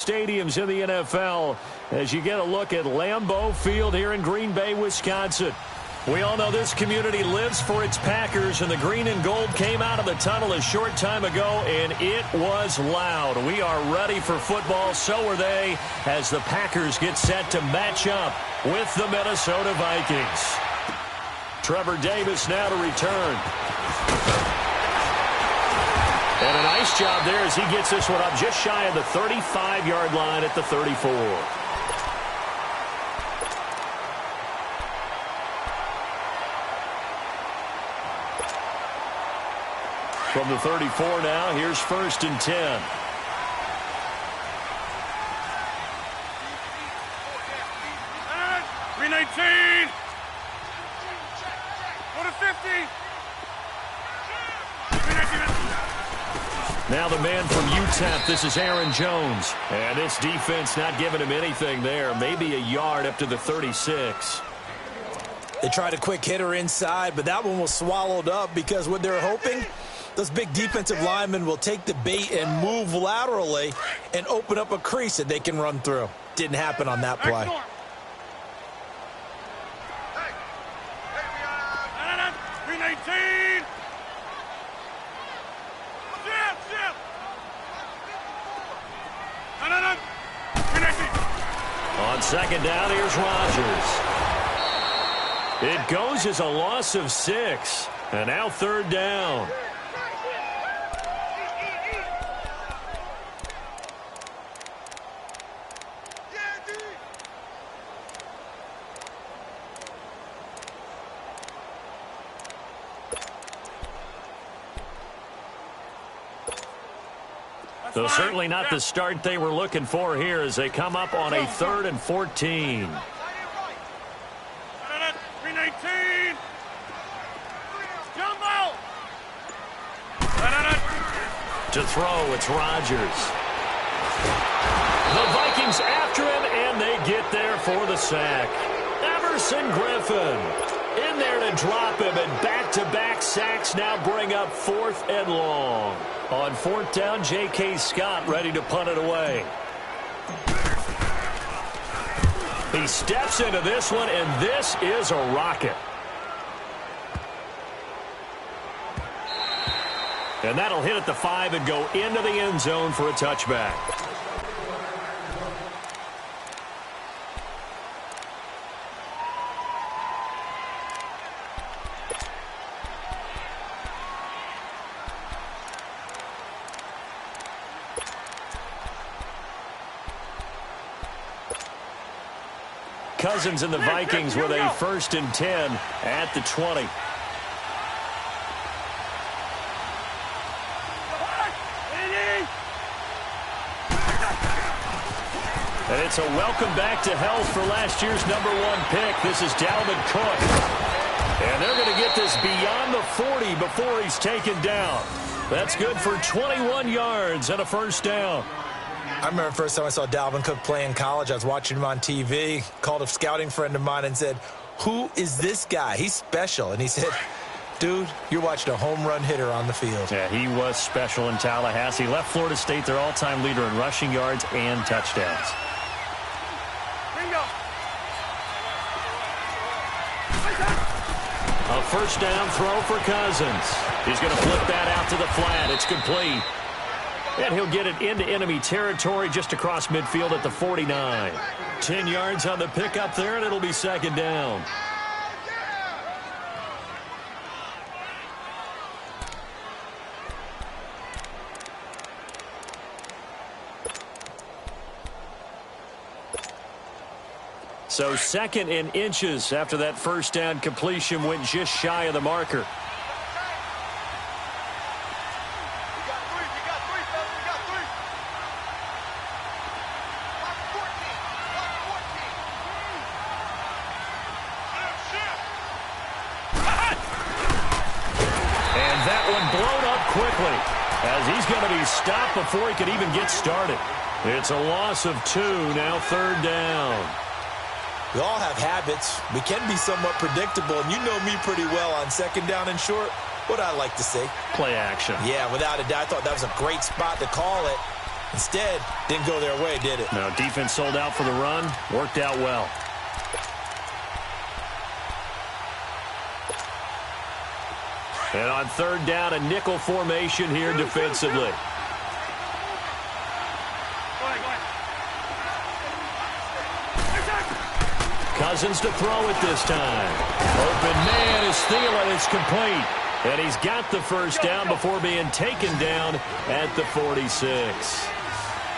stadiums in the NFL as you get a look at Lambeau Field here in Green Bay, Wisconsin. We all know this community lives for its Packers, and the green and gold came out of the tunnel a short time ago, and it was loud. We are ready for football, so are they, as the Packers get set to match up with the Minnesota Vikings. Trevor Davis now to return. And a nice job there as he gets this one up just shy of the 35-yard line at the 34. From the 34 now, here's 1st and 10. Green 19. Go to 50. Now the man from UTEP, this is Aaron Jones. And this defense not giving him anything there. Maybe a yard up to the 36. They tried a quick hitter inside, but that one was swallowed up because what they're hoping, those big defensive linemen will take the bait and move laterally and open up a crease that they can run through. Didn't happen on that play. Green 19. On 2nd down, here's Rodgers. It goes as a loss of 6. And now 3rd down. So certainly not the start they were looking for here as they come up on a 3rd and 14. 319. Jumbo. To throw, it's Rodgers. The Vikings after him, and they get there for the sack. Everson Griffin in there to drop him, and back-to-back sacks now bring up 4th and long. On 4th down, J.K. Scott ready to punt it away. He steps into this one, and this is a rocket. And that'll hit at the 5 and go into the end zone for a touchback. Cousins and the Vikings with a 1st and 10 at the 20. And it's a welcome back to health for last year's #1 pick. This is Dalvin Cook. And they're going to get this beyond the 40 before he's taken down. That's good for 21 yards and a 1st down. I remember the first time I saw Dalvin Cook play in college. I was watching him on TV, called a scouting friend of mine and said, "Who is this guy? He's special." And he said, "Dude, you're watching a home run hitter on the field." Yeah, he was special in Tallahassee. Left Florida State their all-time leader in rushing yards and touchdowns. Bingo. A 1st down throw for Cousins. He's going to flip that out to the flat. It's complete. And he'll get it into enemy territory just across midfield at the 49. 10 yards on the pickup there, and it'll be 2nd down. So 2nd and inches after that 1st down completion went just shy of the marker. As he's going to be stopped before he could even get started. It's a loss of 2, now 3rd down. We all have habits. We can be somewhat predictable, and you know me pretty well on 2nd down and short. What I like to say? Play action. Yeah, without a doubt. I thought that was a great spot to call it. Instead, didn't go their way, did it? Now, defense sold out for the run. Worked out well. And on third down, a nickel formation here defensively. Cousins to throw it this time. Open man is Thielen. It's complete. And he's got the first down before being taken down at the 46.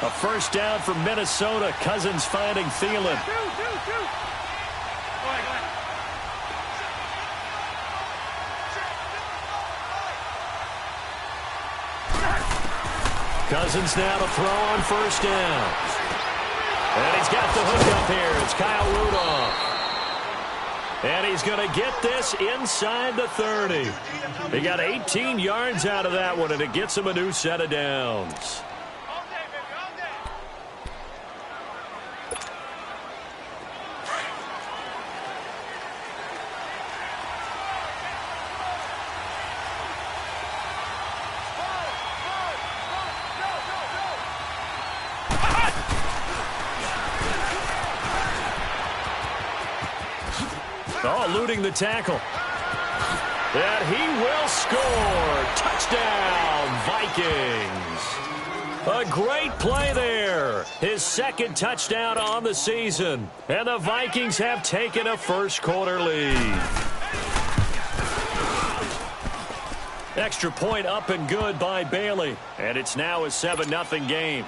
A first down for Minnesota. Cousins finding Thielen. Cousins now to throw on first down. And he's got the hook up here. It's Kyle Rudolph. And he's going to get this inside the 30. He got 18 yards out of that one, and it gets him a new set of downs. Oh, eluding the tackle. And he will score. Touchdown, Vikings. A great play there. His second touchdown on the season. And the Vikings have taken a first-quarter lead. Extra point up and good by Bailey. And it's now a 7-0 game.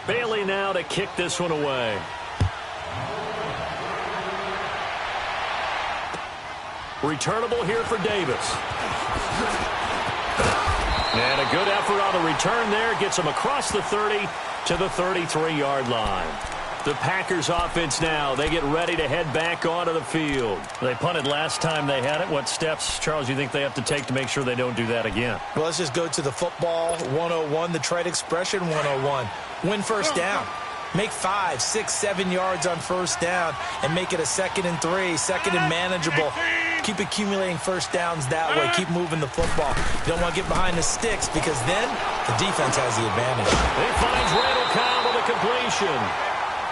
Bailey now to kick this one away. Returnable here for Davis. And a good effort on the return there. Gets him across the 30 to the 33-yard line. The Packers offense now, they get ready to head back onto the field. They punted last time they had it. What steps, Charles, do you think they have to take to make sure they don't do that again? Well, let's just go to the football 101, the trade expression 101. Win first down. Make 5, 6, 7 yards on first down and make it a 2nd and 3, 2nd and manageable. Keep accumulating first downs that way. Keep moving the football. You don't want to get behind the sticks because then the defense has the advantage. He finds Randall Cobb with a completion.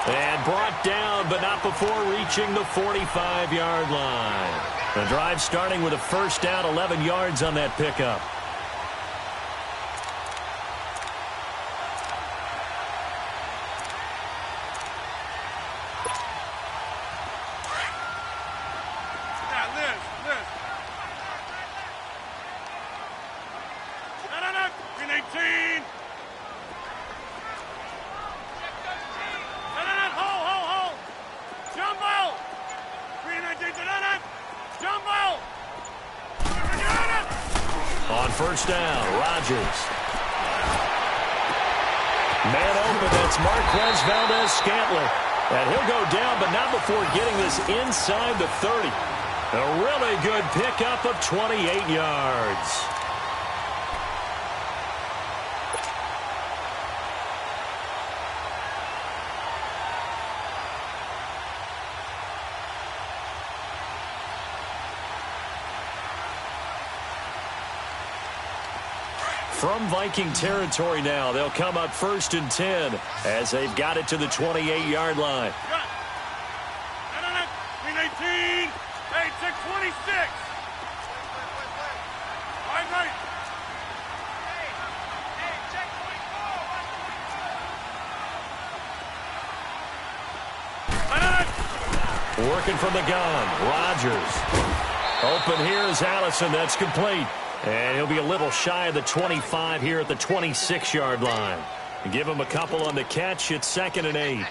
And brought down, but not before reaching the 45-yard line. The drive starting with a first down, 11 yards on that pickup. On first down, Rodgers. Man open, that's Marquez Valdez-Scantling. And he'll go down, but not before getting this inside the 30. A really good pickup of 28 yards. From Viking territory now, they'll come up 1st and 10 as they've got it to the 28-yard line. 18, 26. Working from the gun, Rodgers. Open here is Allison. That's complete. And he'll be a little shy of the 25 here at the 26-yard line. Give him a couple on the catch. It's 2nd and 8.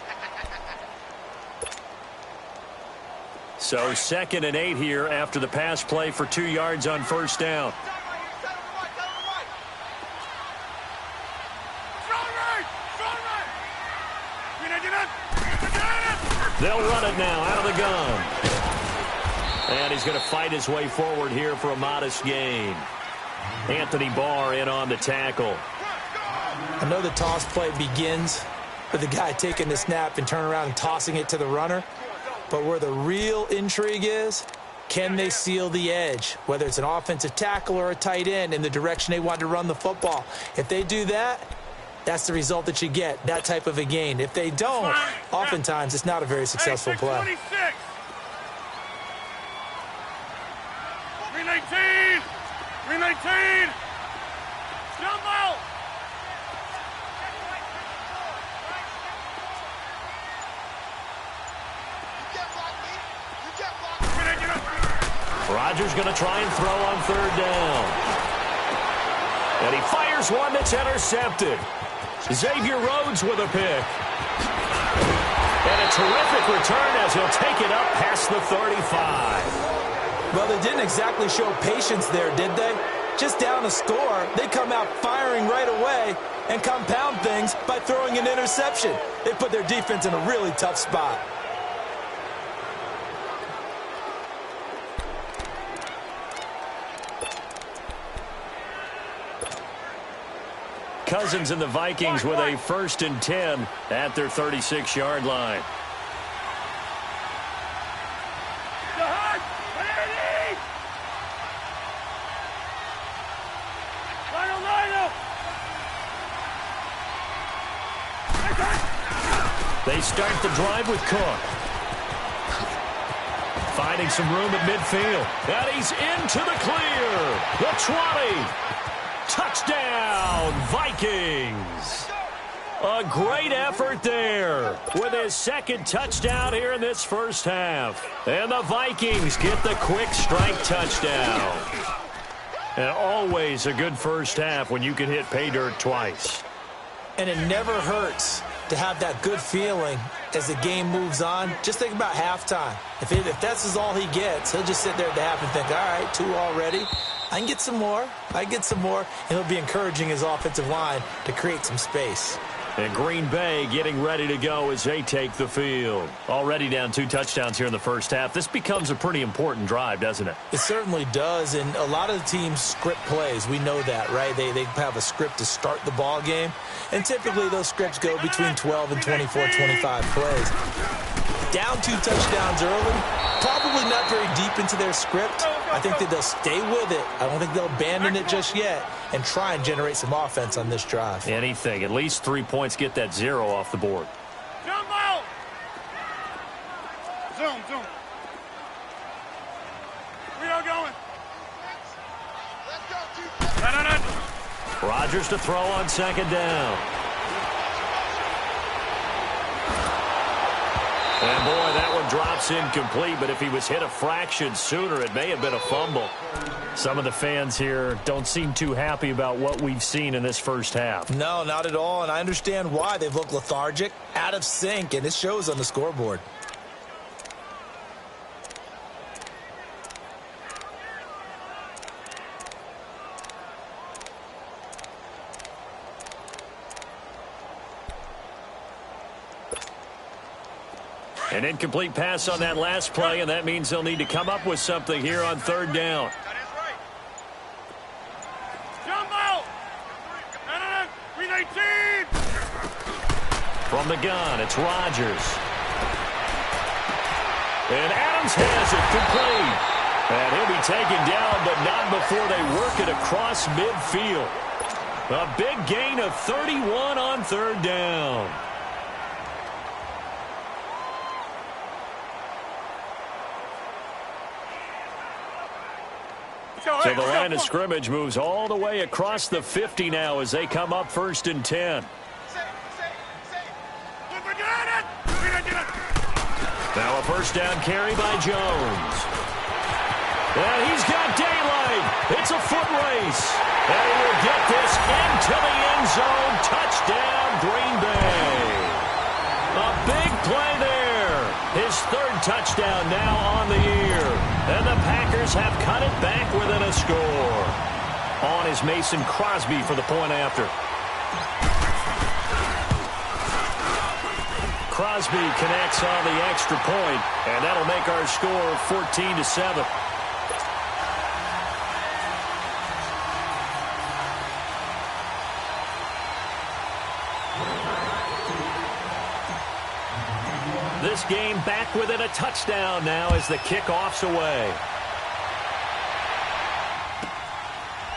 So 2nd and 8 here after the pass play for 2 yards on first down. They'll run it now out of the gun. And he's going to fight his way forward here for a modest gain. Anthony Barr in on the tackle. I know the toss play begins with the guy taking the snap and turning around and tossing it to the runner. But where the real intrigue is Can they seal the edge, whether it's an offensive tackle or a tight end, in the direction they want to run the football? If they do that, that's the result that you get, that type of a gain. If they don't, oftentimes it's not a very successful play. 319! 319! Jump out! Rodgers going to try and throw on third down. And he fires one that's intercepted. Xavier Rhodes with a pick. And a terrific return as he'll take it up past the 35. Well, they didn't exactly show patience there, did they? Just down a score, they come out firing right away and compound things by throwing an interception. They put their defense in a really tough spot. Cousins and the Vikings with a 1st and 10 at their 36-yard line. They start the drive with Cook. Finding some room at midfield. And he's into the clear. The 20. Touchdown, Vikings. A great effort there with his 2nd touchdown here in this first half. And the Vikings get the quick strike touchdown. And always a good first half when you can hit pay dirt twice. And it never hurts to have that good feeling as the game moves on. Just think about halftime. If that's all he gets, he'll just sit there at the half and think, all right, 2 already. I can get some more. And he'll be encouraging his offensive line to create some space. And Green Bay getting ready to go as they take the field. Already down 2 touchdowns here in the first half. This becomes a pretty important drive, doesn't it? It certainly does, and a lot of the teams script plays. We know that, right? They have a script to start the ball game, and typically those scripts go between 12 and 24, 25 plays. Down 2 touchdowns early, probably not very deep into their script. I think that they'll stay with it. I don't think they'll abandon it just yet and try and generate some offense on this drive. Anything. At least 3 points, get that 0 off the board. Jump out! Zoom. We are going. Let's go, Rodgers to throw on 2nd down. And, boy, that one drops incomplete, but if he was hit a fraction sooner, it may have been a fumble. Some of the fans here don't seem too happy about what we've seen in this first half. No, not at all, and I understand why. They've looked lethargic, out of sync, and it shows on the scoreboard. An incomplete pass on that last play, and that means they'll need to come up with something here on 3rd down. Jump out! 319! From the gun, it's Rodgers. And Adams has it complete. And he'll be taken down, but not before they work it across midfield. A big gain of 31 on 3rd down. So the line of scrimmage moves all the way across the 50 now as they come up 1st and 10. Now a 1st down carry by Jones. And he's got daylight. It's a foot race. And he will get this into the end zone. Touchdown, Green Bay. A big play there. His 3rd touchdown now on the year. And the Packers have cut it back within a score. On is Mason Crosby for the point after. Crosby connects on the extra point, and that'll make our score 14-7. This game back within a touchdown now as the kickoff's away.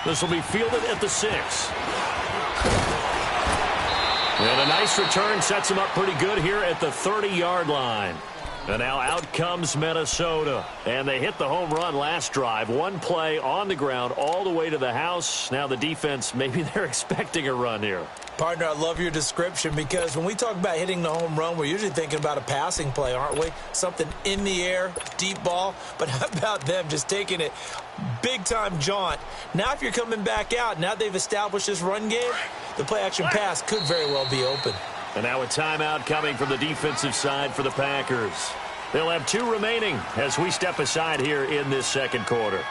This will be fielded at the 6. And a nice return sets him up pretty good here at the 30-yard line. And now out comes Minnesota. And they hit the home run last drive. One play on the ground all the way to the house. Now the defense, maybe they're expecting a run here. Partner, I love your description because when we talk about hitting the home run, we're usually thinking about a passing play, aren't we? Something in the air, deep ball. But how about them just taking it big-time jaunt? Now if you're coming back out, now they've established this run game, the play-action pass could very well be open. And now a timeout coming from the defensive side for the Packers. They'll have 2 remaining as we step aside here in this second quarter.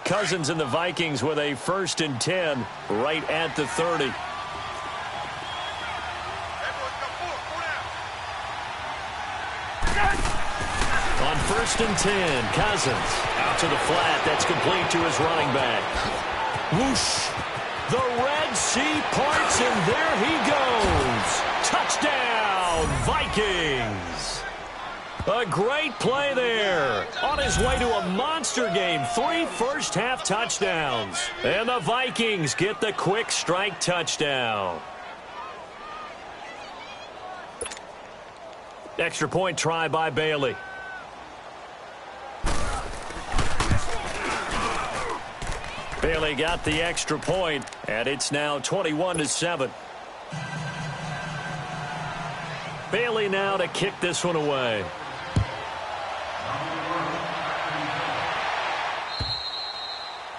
Cousins and the Vikings with a 1st and 10 right at the 30. On 1st and 10, Cousins out to the flat. That's complete to his running back. Whoosh. The Red Sea parts, and there he goes. Touchdown, Vikings. A great play there. On his way to a monster game. 3 first-half touchdowns. And the Vikings get the quick strike touchdown. Extra point try by Bailey. Bailey got the extra point, and it's now 21-7. Bailey now to kick this one away.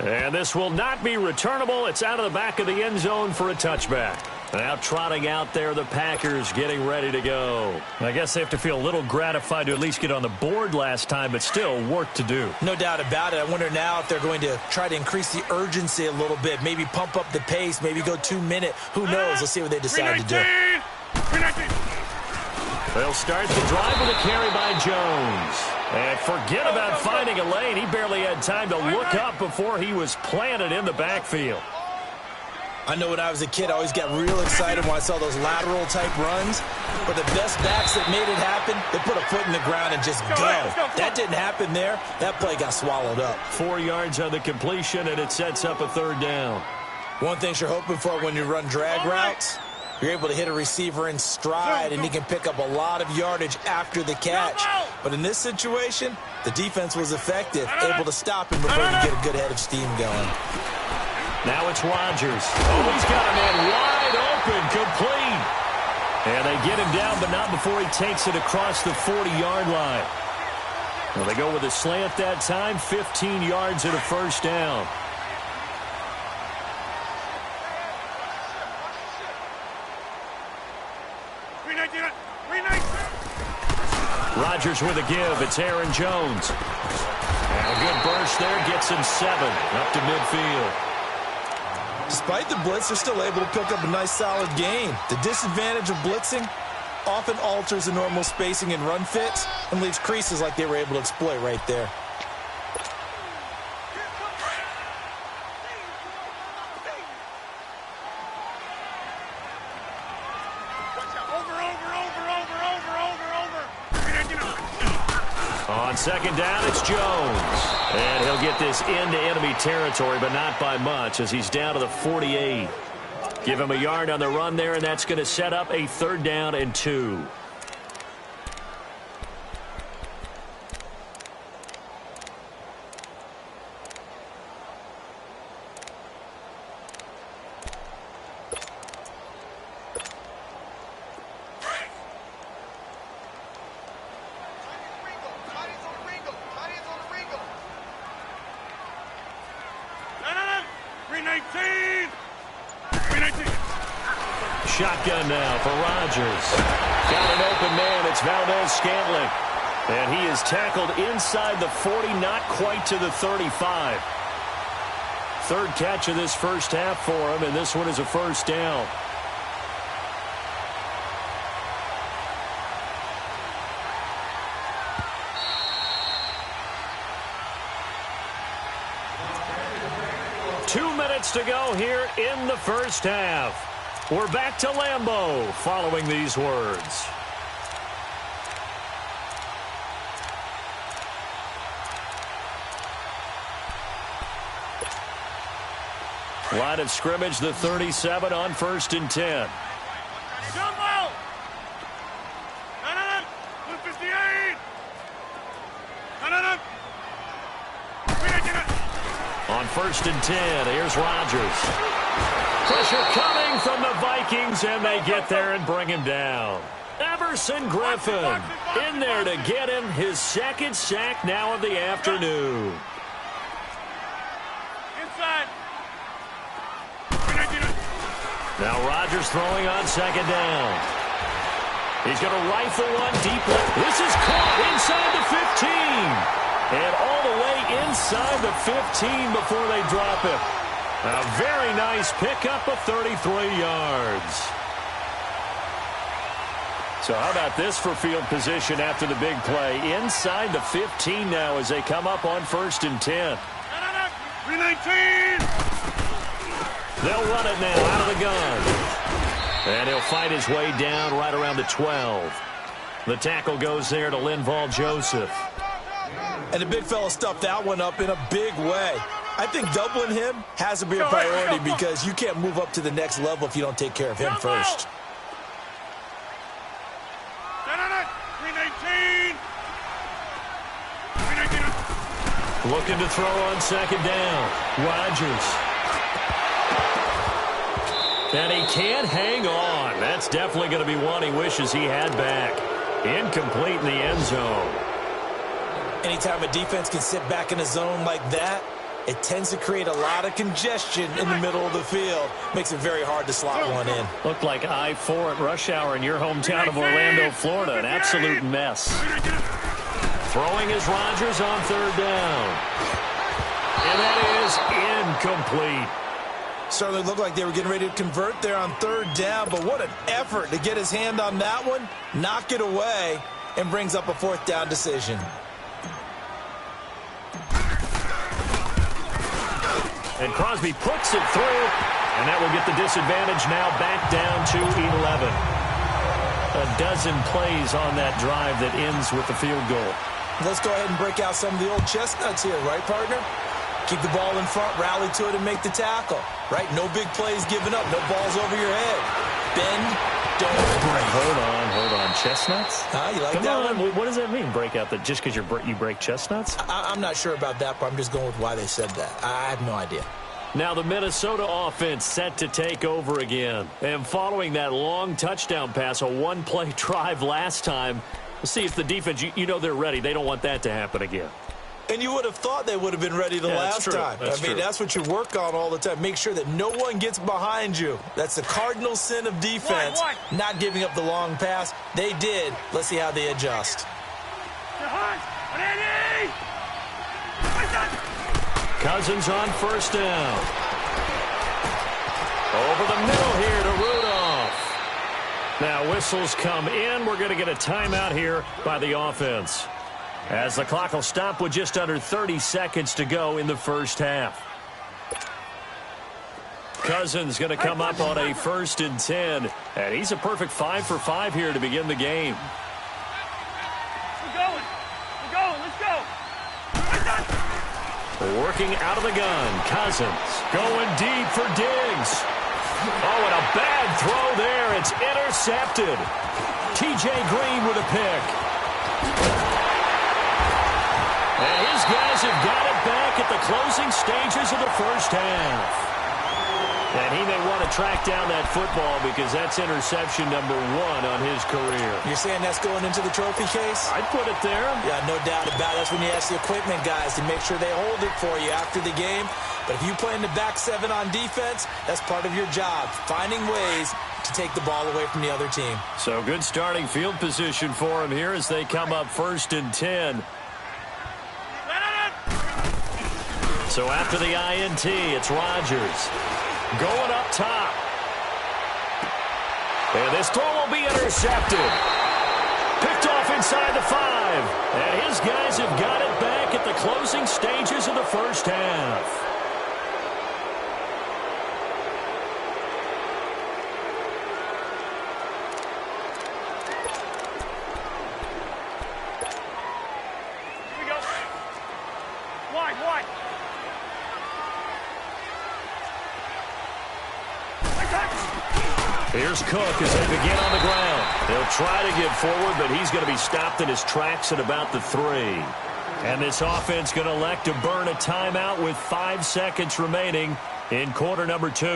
And this will not be returnable. It's out of the back of the end zone for a touchback. Now trotting out there, the Packers getting ready to go. I guess they have to feel a little gratified to at least get on the board last time, but still work to do. No doubt about it. I wonder now if they're going to try to increase the urgency a little bit, maybe pump up the pace, maybe go 2-minute. Who knows? Let's see what they decide to do. They'll start the drive with a carry by Jones. And forget about finding a lane. He barely had time to look up before he was planted in the backfield. I know when I was a kid, I always got real excited when I saw those lateral-type runs. But the best backs that made it happen, they put a foot in the ground and just go. That didn't happen there. That play got swallowed up. 4 yards on the completion, and it sets up a 3rd down. One thing you're hoping for when you run drag routes, you're able to hit a receiver in stride, and he can pick up a lot of yardage after the catch. But in this situation, the defense was effective, able to stop him before he could get a good head of steam going. Now it's Rodgers. Oh, he's got a man wide open, complete. And they get him down, but not before he takes it across the 40-yard line. Well, they go with a slant that time, 15 yards and a 1st down. Rodgers with a give. It's Aaron Jones. And a good burst there gets him 7 up to midfield. Despite the blitz, they're still able to pick up a nice solid gain. The disadvantage of blitzing often alters the normal spacing and run fits and leaves creases like they were able to exploit right there. On 2nd down, it's Jones. And he'll get this into enemy territory, but not by much as he's down to the 48. Give him a yard on the run there, and that's going to set up a 3rd down and 2. Shotgun now for Rodgers. Got an open man. It's Valdez-Scantling. And he is tackled inside the 40, not quite to the 35. 3rd catch of this first half for him, and this one is a 1st down. 2 minutes to go here in the first half. We're back to Lambeau following these words. Line of scrimmage, the 37 on 1st and 10. Jumbo! 58! On 1st and 10, here's Rodgers. Pressure coming from the Vikings, and they get there and bring him down. Everson Griffin in there to get him his second sack now of the afternoon. Inside! Now Rodgers throwing on 2nd down. He's going to rifle one deep left. This is caught inside the 15. And all the way inside the 15 before they drop it. A very nice pickup of 33 yards. So how about this for field position after the big play? Inside the 15 now as they come up on 1st and 10. 319! They'll run it now out of the gun. And he'll fight his way down right around the 12. The tackle goes there to Linval Joseph. And the big fella stuffed that one up in a big way. I think doubling him has to be a priority because you can't move up to the next level if you don't take care of him first. 319! Looking to throw on 2nd down. Rodgers. And he can't hang on. That's definitely going to be one he wishes he had back. Incomplete in the end zone. Anytime a defense can sit back in a zone like that, it tends to create a lot of congestion in the middle of the field. Makes it very hard to slot one in. Looked like I-4 at rush hour in your hometown of Orlando, Florida. An absolute mess. Throwing is Rodgers on 3rd down. And that is incomplete. Certainly looked like they were getting ready to convert there on 3rd down, but what an effort to get his hand on that one, knock it away, and brings up a 4th down decision. And Crosby puts it through, and that will get the disadvantage now back down to 11. A dozen plays on that drive that ends with the field goal. Let's go ahead and break out some of the old chestnuts here, right, partner? Keep the ball in front, rally to it, and make the tackle, right? No big plays given up, no balls over your head. Bend, don't break. Hold on. Chestnuts? You like Come that on. one? What does that mean, break out? That just because you break chestnuts? I'm not sure about that, but I'm just going with why they said that. I have no idea. Now the Minnesota offense set to take over again. And following that long touchdown pass, a one-play drive last time, we'll see if the defense, you know they're ready. They don't want that to happen again. And you would have thought they would have been ready the last time. That's what you work on all the time. Make sure that no one gets behind you. That's the cardinal sin of defense, not giving up the long pass. They did. Let's see how they adjust. Cousins on 1st down. Over the middle here to Rudolph. Now whistles come in. We're going to get a timeout here by the offense, as the clock will stop with just under 30 seconds to go in the first half. Cousins going to come up on a 1st and 10, and he's a perfect 5 for 5 here to begin the game. We're going, let's go. Working out of the gun, Cousins going deep for Diggs. Oh, and a bad throw there. It's intercepted. T.J. Green with a pick. And his guys have got it back at the closing stages of the first half. And he may want to track down that football because that's interception number 1 on his career. You're saying that's going into the trophy case? I'd put it there. Yeah, no doubt about it. That's when you ask the equipment guys to make sure they hold it for you after the game. But if you play in the back 7 on defense, that's part of your job, finding ways to take the ball away from the other team. So good starting field position for him here as they come up 1st and 10. So after the INT, it's Rodgers going up top. And this throw will be intercepted. Picked off inside the 5. And his guys have got it back at the closing stages of the first half. Here's Cook as they begin on the ground. They'll try to get forward, but he's going to be stopped in his tracks at about the 3. And this offense going to elect to burn a timeout with 5 seconds remaining in quarter number 2. All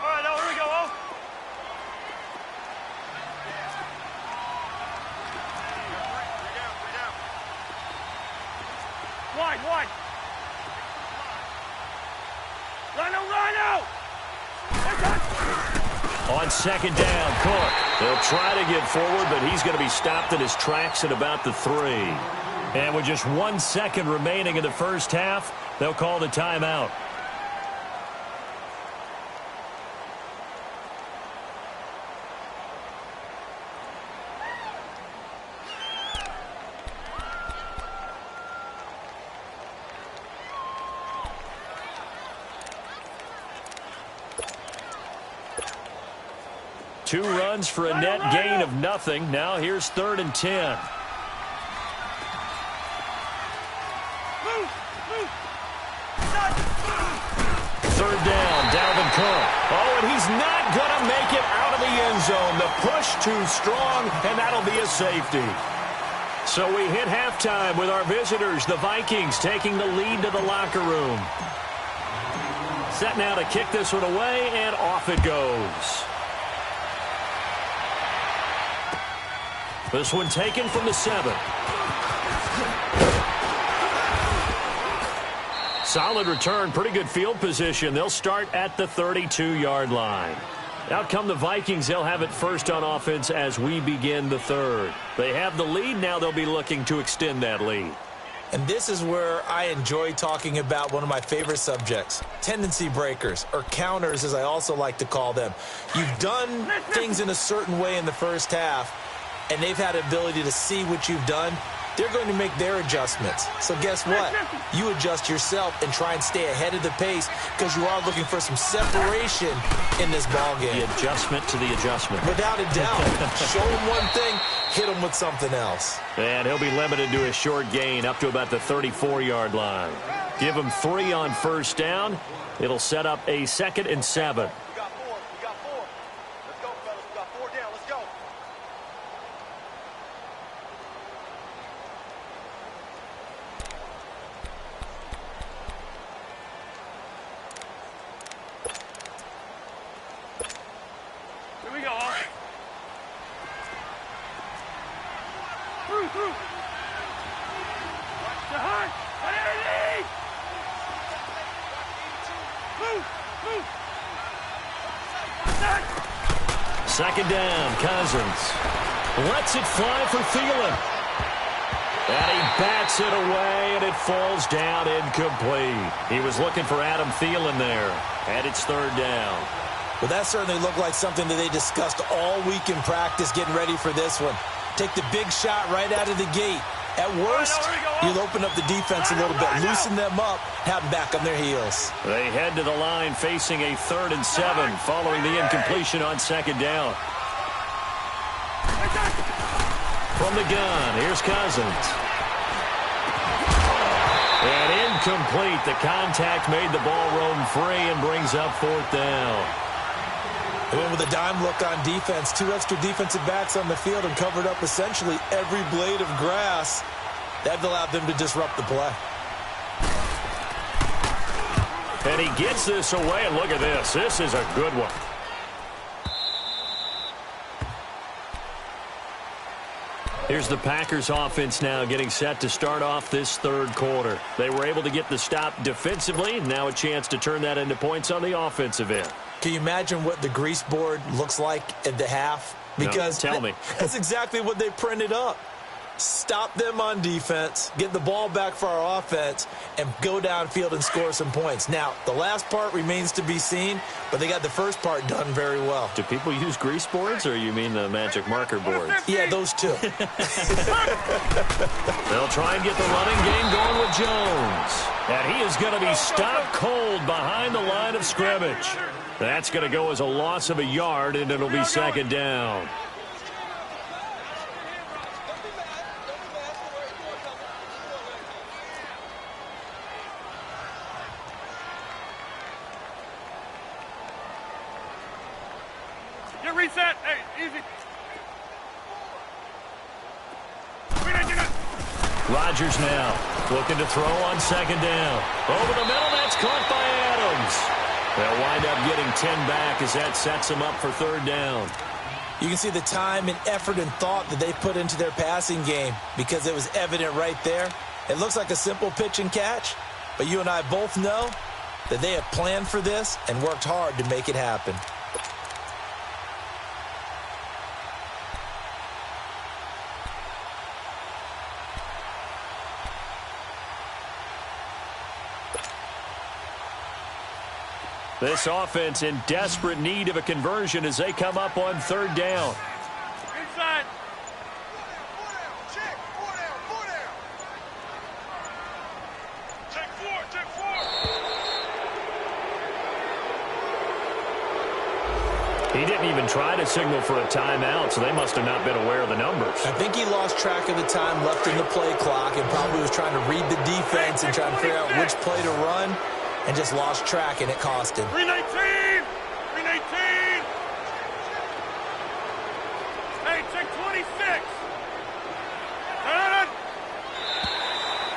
right, now here we go. Oh. Wide. Rhino! On second down, Cook. They'll try to get forward, but he's going to be stopped in his tracks at about the 3. And with just 1 second remaining in the first half, they'll call the timeout. Two runs for a net gain of nothing. Now here's 3rd and 10. Third down, Dalvin Cook. Oh, and he's not going to make it out of the end zone. The push too strong, and that'll be a safety. So we hit halftime with our visitors, the Vikings, taking the lead to the locker room. Set now to kick this one away, and off it goes. This one taken from the 7. Solid return, pretty good field position. They'll start at the 32-yard line. Out come the Vikings. They'll have it first on offense as we begin the 3rd. They have the lead. Now they'll be looking to extend that lead. And this is where I enjoy talking about one of my favorite subjects, tendency breakers, or counters as I also like to call them. You've done things in a certain way in the first half, and they've had the ability to see what you've done. They're going to make their adjustments. So guess what? You adjust yourself and try and stay ahead of the pace because you are looking for some separation in this ballgame. The adjustment to the adjustment. Without a doubt. Show them one thing, hit them with something else. And he'll be limited to a short gain up to about the 34-yard line. Give him 3 on first down. It'll set up a 2nd and 7. Second down, Cousins. Lets it fly for Thielen. And he bats it away, and it falls down incomplete. He was looking for Adam Thielen there. And it's 3rd down. Well, that certainly looked like something that they discussed all week in practice getting ready for this one. Take the big shot right out of the gate. At worst, you'll open up the defense a little bit, loosen them up, have them back on their heels. They head to the line facing a 3rd and 7 following the incompletion on second down. From the gun, here's Cousins. And incomplete. The contact made the ball roam free and brings up 4th down. They went with a dime look on defense. 2 extra defensive backs on the field and covered up essentially every blade of grass. That allowed them to disrupt the play. And he gets this away, and look at this. This is a good one. Here's the Packers offense now getting set to start off this 3rd quarter. They were able to get the stop defensively. Now a chance to turn that into points on the offensive end. Can you imagine what the grease board looks like at the half? Because no, tell me. That's exactly what they printed up. Stop them on defense, get the ball back for our offense, and go downfield and score some points. Now, the last part remains to be seen, but they got the first part done very well. Do people use grease boards, or you mean the magic marker boards? Yeah, those two. They'll try and get the running game going with Jones. And he is going to be stopped cold behind the line of scrimmage. That's going to go as a loss of a yard, and it'll be 2nd down. Get reset. Hey, easy. Rodgers now looking to throw on second down. Over the middle, that's caught by Adams. They'll wind up getting 10 back as that sets them up for third down. You can see the time and effort and thought that they put into their passing game because it was evident right there. It looks like a simple pitch and catch, but you and I both know that they have planned for this and worked hard to make it happen. This offense in desperate need of a conversion as they come up on third down. Inside. Check, four down. Check four. He didn't even try to signal for a timeout, so they must have not been aware of the numbers. I think he lost track of the time left in the play clock and probably was trying to read the defense and trying to figure out which play to run and just lost track, and it cost him. 319. Hey, check 26.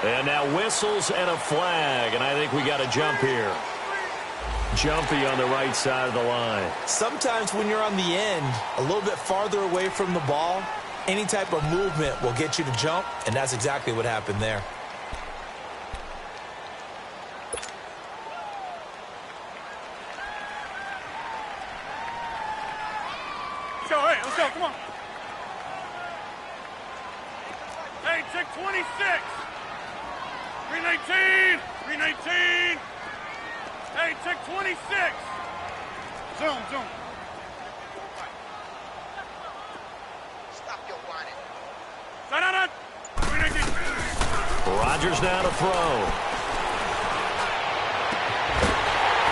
And now whistles and a flag, and I think we got a jump here. Jumpy on the right side of the line. Sometimes when you're on the end, a little bit farther away from the ball, any type of movement will get you to jump, and that's exactly what happened there. Let's go, come on. Hey, check 26. 319. Hey, check 26. Zoom. Stop your whining. No. 319. Rodgers now to throw.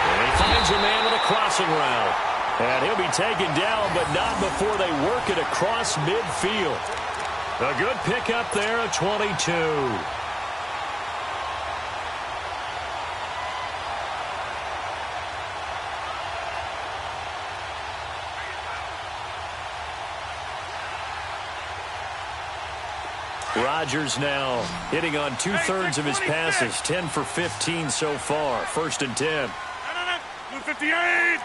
And he finds a man with a crossing route. And he'll be taken down, but not before they work it across midfield. A good pickup there at 22. Rodgers now hitting on two-thirds of his passes, 10 for 15 so far. First and 10. No. 58.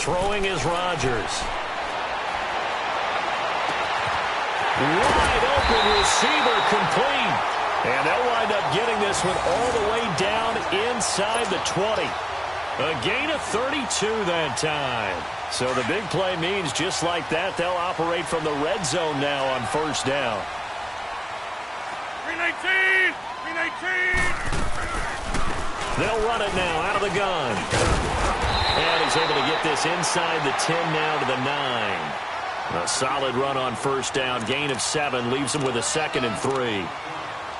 Throwing is Rodgers. Wide open receiver complete. And they'll wind up getting this one all the way down inside the 20. A gain of 32 that time. So the big play means just like that, they'll operate from the red zone now on first down. 319. They'll run it now out of the gun. And he's able to get this inside the 10 now to the 9. A solid run on first down. Gain of 7 leaves him with a 2nd and 3.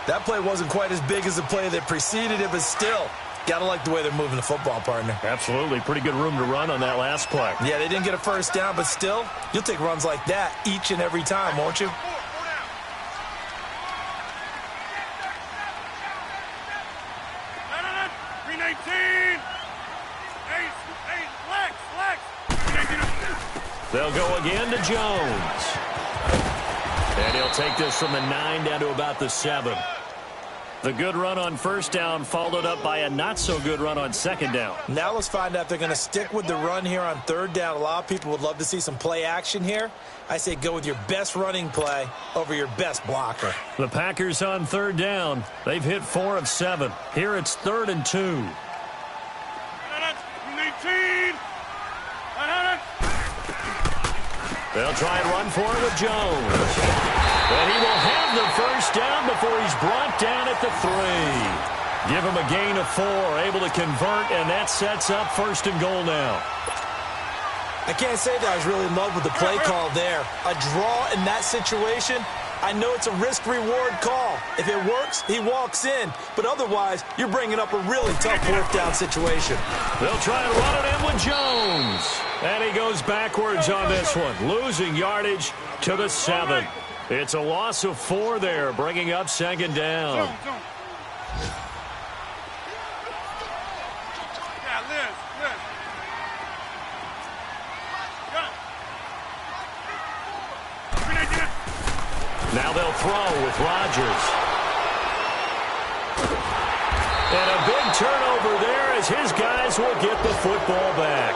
That play wasn't quite as big as the play that preceded it, but still, got to like the way they're moving the football, partner. Absolutely. Pretty good room to run on that last play. Yeah, they didn't get a first down, but still, you'll take runs like that each and every time, won't you? No. 319. Hey, Lex. They'll go again to Jones. And he'll take this from the 9 down to about the 7. The good run on first down followed up by a not-so-good run on second down. Now let's find out if they're going to stick with the run here on third down. A lot of people would love to see some play action here. I say go with your best running play over your best blocker. The Packers on third down. They've hit 4 of 7. Here it's 3rd and 2. 19. They'll try and run for it with Jones. And he will have the first down before he's brought down at the 3. Give him a gain of 4, able to convert, and that sets up 1st and goal now. I can't say that I was really in love with the play call there. A draw in that situation, I know it's a risk-reward call. If it works, he walks in. But otherwise, you're bringing up a really tough 4th down situation. They'll try and run it in with Jones. And he goes backwards on this one, losing yardage to the 7. It's a loss of 4 there, bringing up 2nd down. Yeah, Liz. Now they'll throw with Rodgers. And a big turnover there as his guys will get the football back.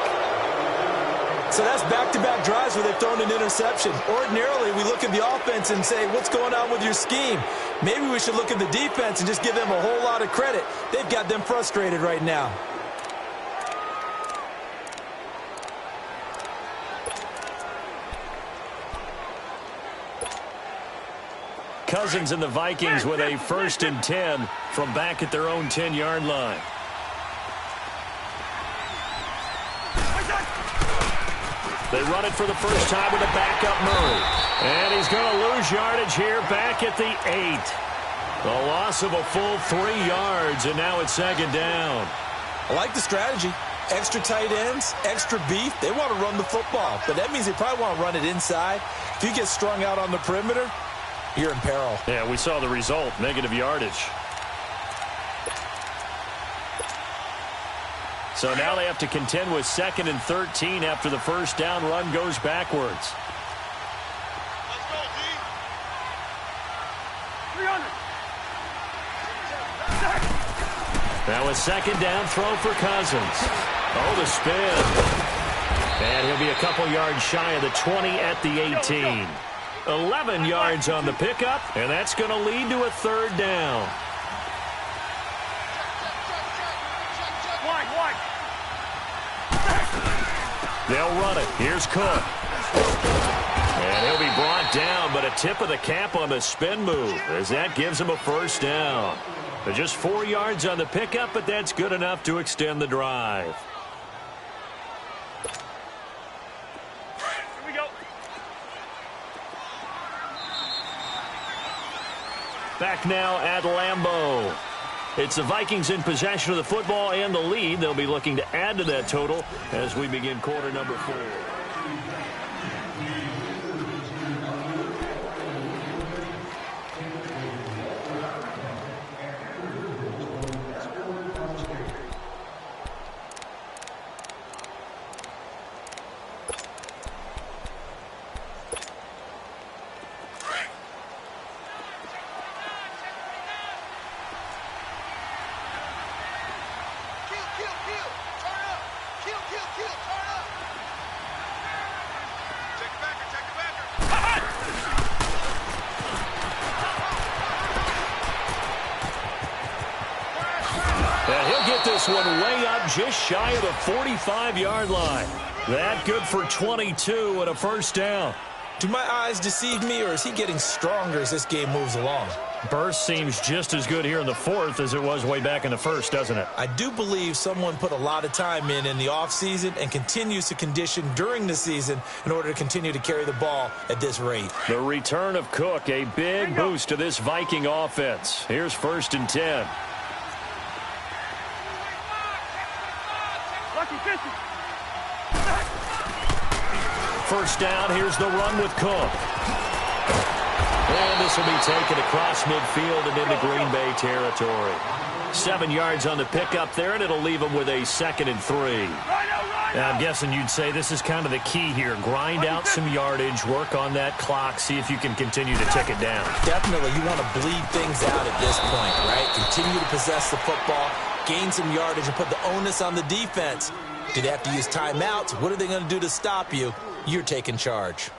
So that's back-to-back drives where they've thrown an interception. Ordinarily, we look at the offense and say, what's going on with your scheme? Maybe we should look at the defense and just give them a whole lot of credit. They've got them frustrated right now. Cousins and the Vikings with a 1st and 10 from back at their own 10-yard line. They run it for the first time with a backup Murray. And he's going to lose yardage here back at the 8. A loss of a full 3 yards, and now it's 2nd down. I like the strategy. Extra tight ends, extra beef. They want to run the football, but that means they probably want to run it inside. If you get strung out on the perimeter, you're in peril. Yeah, we saw the result, negative yardage. So now they have to contend with 2nd and 13 after the first down run goes backwards. Let's go, D. 300. Now a 2nd down throw for Cousins. Oh, the spin. And he'll be a couple yards shy of the 20 at the 18. 11 yards on the pickup, and that's going to lead to a 3rd down. Wide. They'll run it. Here's Cook. And he'll be brought down, but a tip of the cap on the spin move as that gives him a 1st down. They're just 4 yards on the pickup, but that's good enough to extend the drive. Here we go. Back now at Lambeau. It's the Vikings in possession of the football and the lead. They'll be looking to add to that total as we begin quarter number 4. This one way up just shy of the 45-yard line. That good for 22 and a 1st down. Do my eyes deceive me, or is he getting stronger as this game moves along? Burst seems just as good here in the 4th as it was way back in the 1st, doesn't it? I do believe someone put a lot of time in the offseason and continues to condition during the season in order to continue to carry the ball at this rate. The return of Cook, a big boost to this Viking offense. Here's 1st and 10. First down, here's the run with Cook. And this will be taken across midfield and into Green Bay territory. 7 yards on the pickup there, and it'll leave them with a 2nd and 3. Now, I'm guessing you'd say this is kind of the key here. Grind out some yardage, work on that clock, see if you can continue to tick it down. Definitely, you want to bleed things out at this point, right? Continue to possess the football, gain some yardage, and put the onus on the defense. Do they have to use timeouts? What are they going to do to stop you? You're taking charge.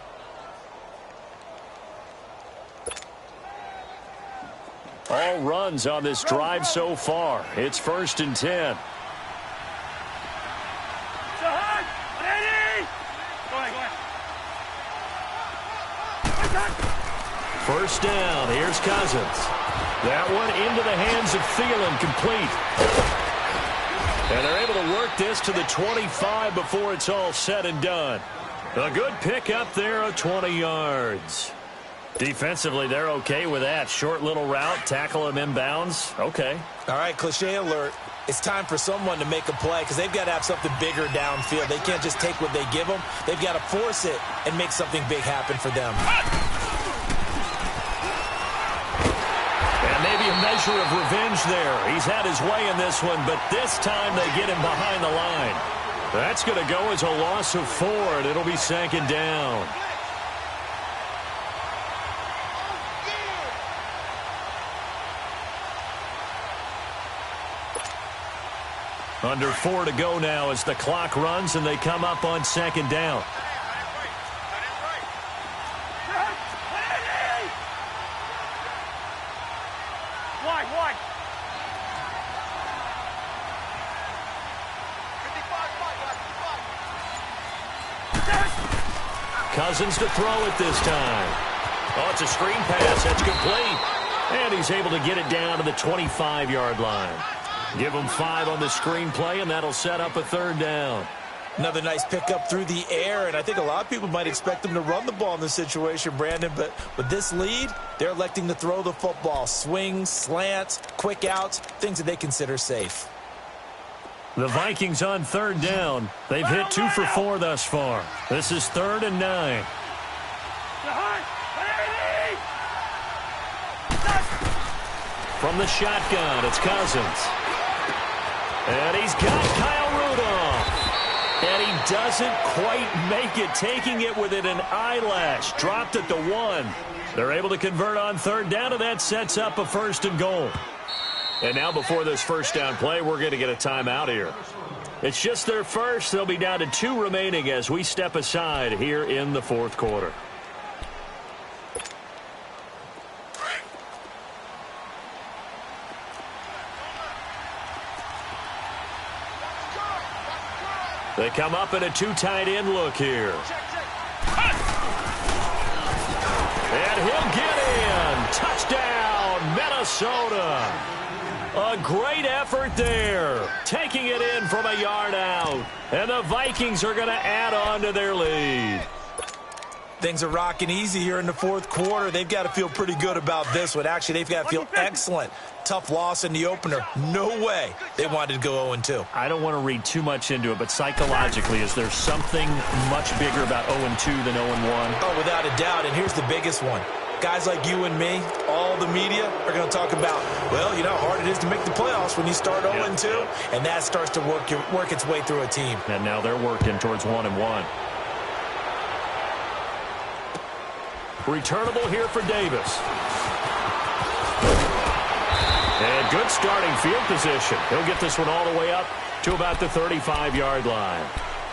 All runs on this drive so far. It's 1st and 10. First down. Here's Cousins. That one into the hands of Thielen, complete. And they're able to work this to the 25 before it's all said and done. A good pickup there of 20 yards. Defensively, they're okay with that. Short little route, tackle him inbounds. Okay. All right, cliche alert. It's time for someone to make a play because they've got to have something bigger downfield. They can't just take what they give them. They've got to force it and make something big happen for them. And maybe a measure of revenge there. He's had his way in this one, but this time they get him behind the line. That's going to go as a loss of 4, and it'll be 2nd down. Under 4 to go now as the clock runs and they come up on second down. Wide. Cousins to throw it this time. Oh, it's a screen pass. That's complete. And he's able to get it down to the 25-yard line. Give him 5 on the screen play, and that'll set up a third down. Another nice pickup through the air, and I think a lot of people might expect them to run the ball in this situation, Brandon, but with this lead, they're electing to throw the football. Swings, slants, quick outs, things that they consider safe. The Vikings on third down. They've hit 2 for 4 thus far. This is 3rd and 9. From the shotgun, it's Cousins. And he's got Kyle Rudolph. And he doesn't quite make it, taking it within an eyelash. Dropped at the 1. They're able to convert on third down, and that sets up a 1st and goal. And now before this first down play, we're going to get a timeout here. It's just their first. They'll be down to 2 remaining as we step aside here in the 4th quarter. They come up in a 2 tight end look here. And he'll get in. Touchdown, Minnesota. A great effort there. Taking it in from a yard out. And the Vikings are going to add on to their lead. Things are rocking easy here in the 4th quarter. They've got to feel pretty good about this one. Actually, they've got to feel excellent. Tough loss in the opener. No way they wanted to go 0-2. I don't want to read too much into it, but psychologically, is there something much bigger about 0-2 than 0-1? Oh, without a doubt, and here's the biggest one. Guys like you and me, all the media, are going to talk about, well, you know how hard it is to make the playoffs when you start 0-2, and that starts to work its way through a team. And now they're working towards 1-1. Returnable here for Davis. And good starting field position. He'll get this one all the way up to about the 35-yard line.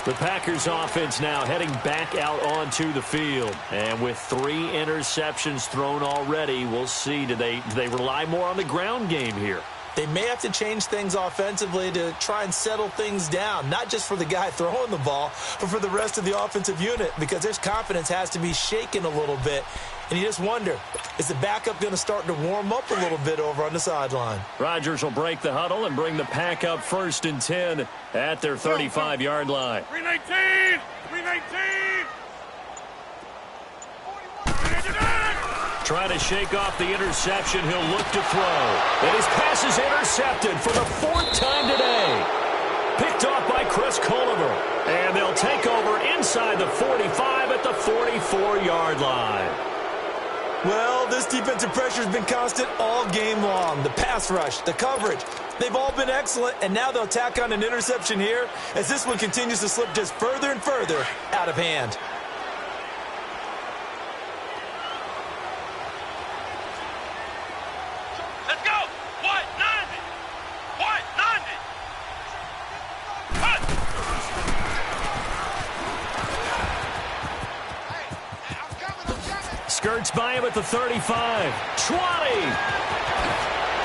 The Packers offense now heading back out onto the field. And with 3 interceptions thrown already, we'll see. Do they rely more on the ground game here? They may have to change things offensively to try and settle things down, not just for the guy throwing the ball, but for the rest of the offensive unit, because their confidence has to be shaken a little bit. And you just wonder, is the backup going to start to warm up a little bit over on the sideline? Rodgers will break the huddle and bring the pack up 1st and 10 at their 35-yard line. 319! 319! Trying to shake off the interception. He'll look to throw. And his pass is intercepted for the 4th time today. Picked off by Chris Culliver. And they'll take over inside the 45 at the 44-yard line. Well, this defensive pressure has been constant all game long. The pass rush, the coverage, they've all been excellent, and now they'll tack on an interception here as this one continues to slip just further and further out of hand. Let's go! What? 90! What? 90! Cut! Skirts by him at the 35. 20.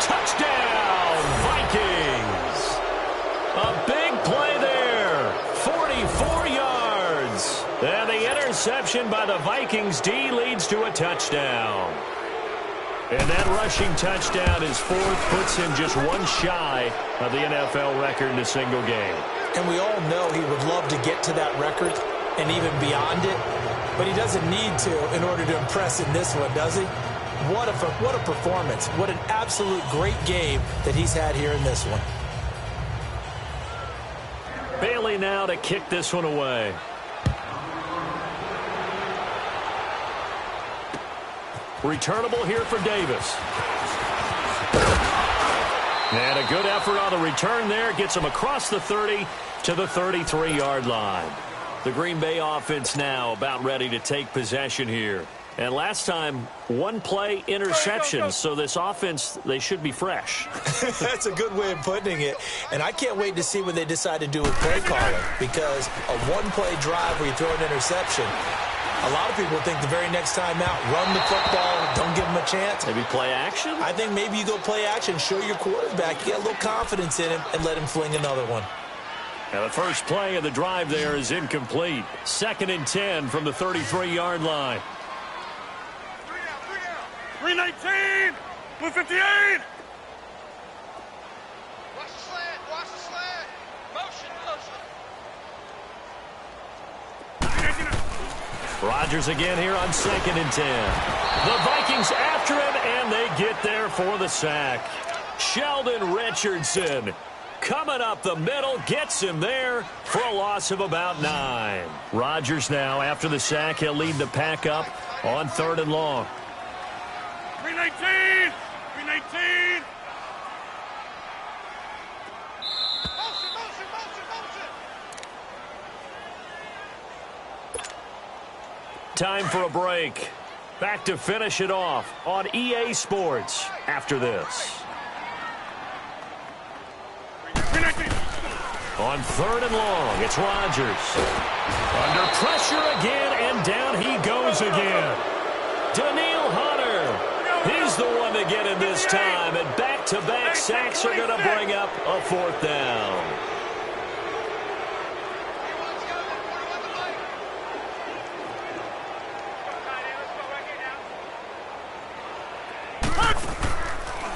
Touchdown, Vikings. A big play there. 44 yards. And the interception by the Vikings D leads to a touchdown. And that rushing touchdown, his 4th, puts him just 1 shy of the NFL record in a single game. And we all know he would love to get to that record and even beyond it, but he doesn't need to in order to impress in this one, does he? What a performance. What an absolute great game that he's had here in this one. Bailey now to kick this one away. Returnable here for Davis. And a good effort on the return there. Gets him across the 30 to the 33-yard line. The Green Bay offense now about ready to take possession here. And last time, one-play interception, so this offense, they should be fresh. That's a good way of putting it. And I can't wait to see what they decide to do with play calling, because a one-play drive where you throw an interception, a lot of people think the very next time out, run the football, don't give them a chance. Maybe play action? I think maybe you go play action, show your quarterback, you get a little confidence in him, and let him fling another one. Now the first play of the drive there is incomplete. 2nd and 10 from the 33-yard line. 319, 258. Watch the slant. Watch the slant. Motion. Rodgers again here on 2nd and 10. The Vikings after him, and they get there for the sack. Sheldon Richardson coming up the middle, gets him there for a loss of about 9. Rodgers now, after the sack, he'll lead the pack up on 3rd and long. 319, 319. Time for a break. Back to finish it off on EA Sports after this. 319. On 3rd and long, it's Rodgers. Under pressure again, and down he goes again. Daniil Hunter. He's the one to get in this time, and back-to-back sacks are going to bring up a 4th down.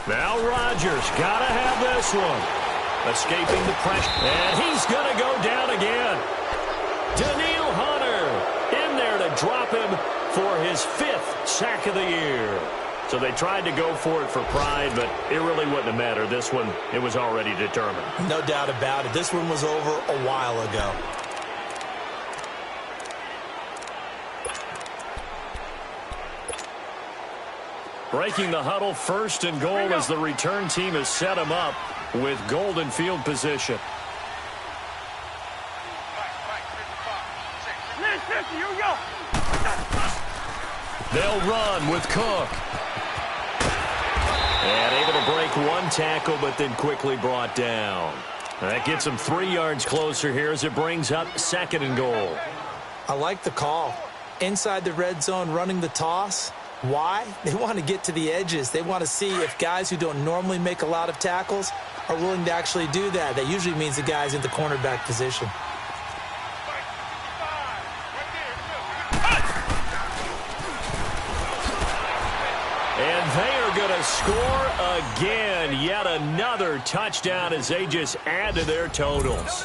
Now Rodgers got to have this one. Escaping the pressure, and he's going to go down again. Daniil Hunter in there to drop him for his 5th sack of the year. So they tried to go for it for pride, but it really wouldn't have mattered. This one, it was already determined. No doubt about it. This one was over a while ago. Breaking the huddle, 1st and goal as the return team has set him up with golden field position. Here we go. They'll run with Cook. And able to break one tackle, but then quickly brought down. That gets them 3 yards closer here as it brings up 2nd and goal. I like the call. Inside the red zone, running the toss. Why? They want to get to the edges. They want to see if guys who don't normally make a lot of tackles are willing to actually do that. That usually means the guy's in the cornerback position. And they are going to score again. Yet another touchdown as they just add to their totals.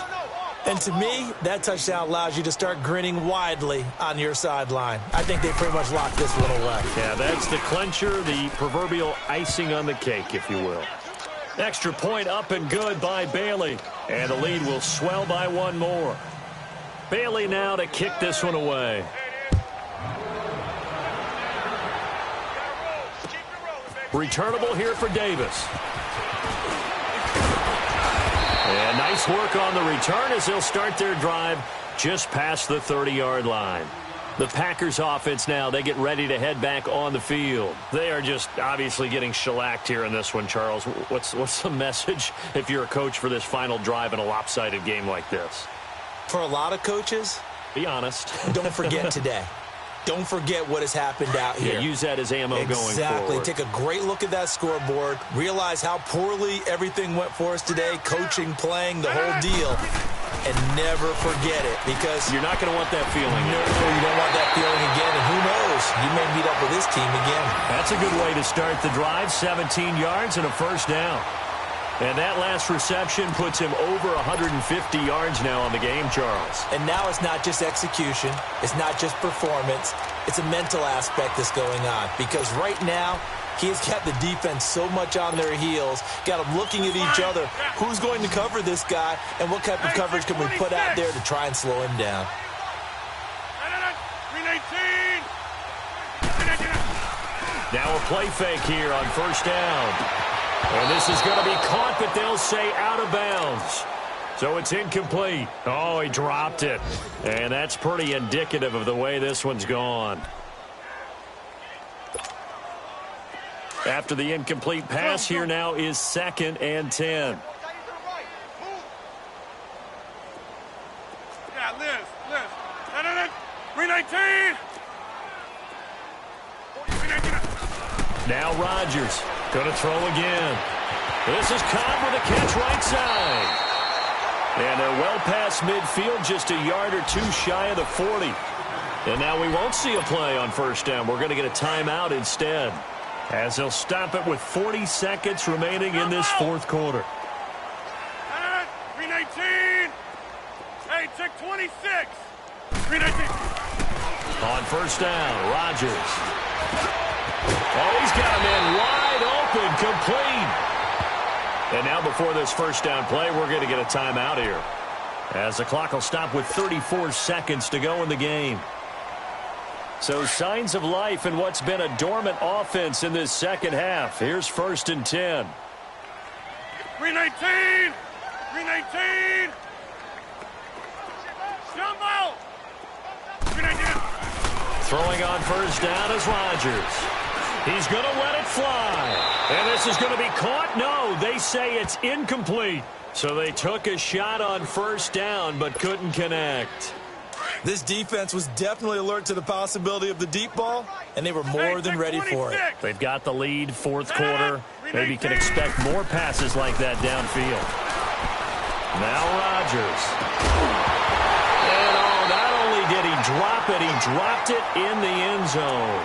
And to me, that touchdown allows you to start grinning widely on your sideline. I think they pretty much locked this one away. Yeah, that's the clincher, the proverbial icing on the cake, if you will. Extra point up and good by Bailey. And the lead will swell by 1 more. Bailey now to kick this one away. Returnable here for Davis. And nice work on the return as they'll start their drive just past the 30-yard line. The Packers offense now, they get ready to head back on the field. They are just obviously getting shellacked here in this one, Charles. What's the message if you're a coach for this final drive in a lopsided game like this? For a lot of coaches, be honest. Don't forget today. Don't forget what has happened out here. Yeah, use that as ammo going forward. Exactly. Take a great look at that scoreboard. Realize how poorly everything went for us today. Coaching, playing, the whole deal. And never forget it, because you're not going to want that feeling. No, you don't want that feeling again. And who knows? You may meet up with this team again. That's a good way to start the drive. 17 yards and a 1st down. And that last reception puts him over 150 yards now on the game, Charles. And now it's not just execution. It's not just performance. It's a mental aspect that's going on. Because right now, he has got the defense so much on their heels, got them looking at each other. Who's going to cover this guy, and what type of coverage can we put out there to try and slow him down? 319. Now a play fake here on 1st down. And this is going to be caught, but they'll say out of bounds. So it's incomplete. Oh, he dropped it. And that's pretty indicative of the way this one's gone. After the incomplete pass, here now is 2nd and 10. Yeah, Liz. 319. Now Rodgers going to throw again. This is Cobb with a catch right side. And they're well past midfield, just a yard or two shy of the 40. And now we won't see a play on first down. We're going to get a timeout instead, as they'll stop it with 40 seconds remaining in this fourth quarter. 319. Hey, check 26. 319. On first down, Rodgers. Oh, he's got him in wide open, complete. And now before this first down play, we're going to get a timeout here, as the clock will stop with 34 seconds to go in the game. So signs of life in what's been a dormant offense in this second half. Here's 1st and 10. 319. 319. Jump out. 319. Throwing on first down is Rodgers. He's going to let it fly. And this is going to be caught. No, they say it's incomplete. So they took a shot on first down but couldn't connect. This defense was definitely alert to the possibility of the deep ball, and they were more than ready for it. They've got the lead, fourth quarter. Maybe can expect more passes like that downfield. Now Rodgers. And not only did he drop it, he dropped it in the end zone.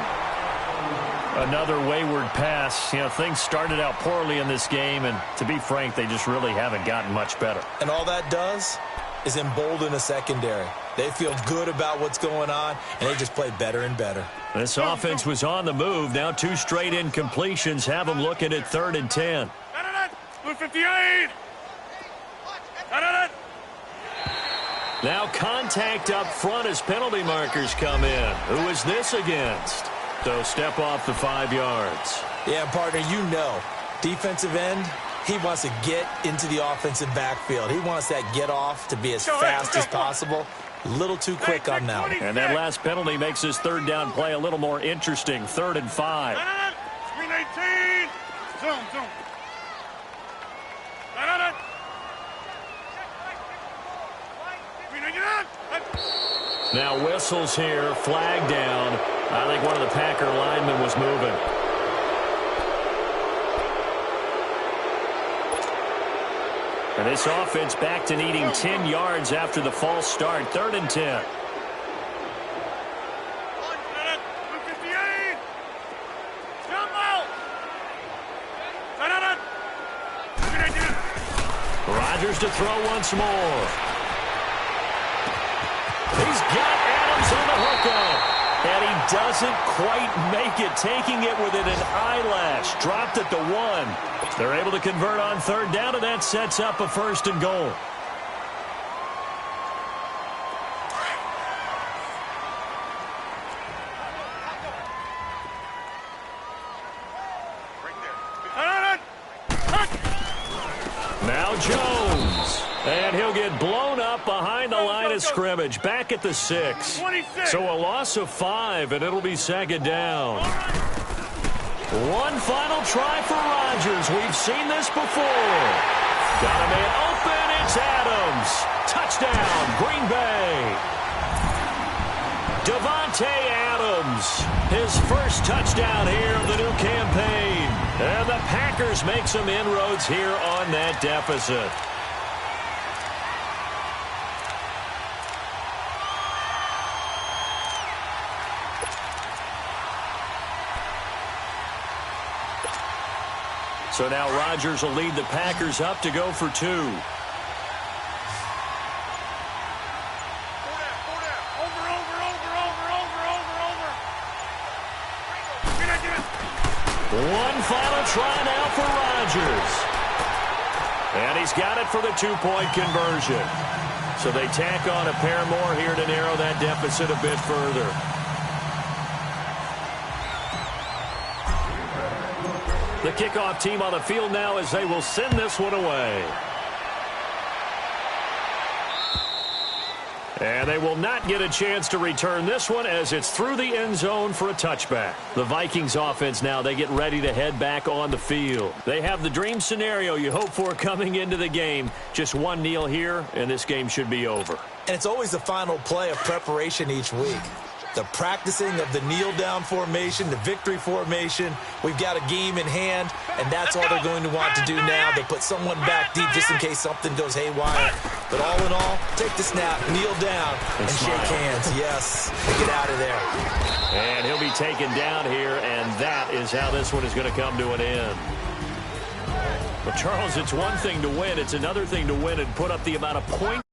Another wayward pass. You know, things started out poorly in this game, and to be frank, they just really haven't gotten much better. And all that does is embolden a secondary. They feel good about what's going on, and they just play better and better. This offense was on the move. Now 2 straight incompletions have them looking at 3rd and 10. Blue 58. Now contact up front as penalty markers come in. Who is this against? So step off the 5 yards. Yeah, partner, you know, defensive end, he wants to get into the offensive backfield. He wants that get off to be as fast as possible. A little too quick on that. And that last penalty makes his 3rd down play a little more interesting. 3rd and 5. 319. Zoom. Now whistles here, flag down. I think one of the Packer linemen was moving. And this offense back to needing 10 yards after the false start. 3rd and 10. Rodgers to throw once more. He's got Adams on the hookup. And he doesn't quite make it, taking it within an eyelash. Dropped at the 1. They're able to convert on 3rd down, and that sets up a 1st and goal. Now Jones. And he'll get blown up behind the line of scrimmage, back at the 6. So a loss of 5, and it'll be 2nd down. One final try for Rodgers. We've seen this before. Got a man open. It's Adams. Touchdown, Green Bay. Davante Adams, his first touchdown here of the new campaign. And the Packers make some inroads here on that deficit. So now Rodgers will lead the Packers up to go for 2. One final try now for Rodgers. And he's got it for the 2-point conversion. So they tack on a pair more here to narrow that deficit a bit further. The kickoff team on the field now as they will send this one away. And they will not get a chance to return this one as it's through the end zone for a touchback. The Vikings offense now, they get ready to head back on the field. They have the dream scenario you hope for coming into the game. Just one kneel here, and this game should be over. And it's always the final play of preparation each week. The practicing of the kneel-down formation, the victory formation. We've got a game in hand, and that's all they're going to want to do now. They put someone back deep just in case something goes haywire. But all in all, take the snap, kneel down, and shake hands. Yes, get out of there. And he'll be taken down here, and that is how this one is going to come to an end. Well, Charles, it's one thing to win. It's another thing to win and put up the amount of points.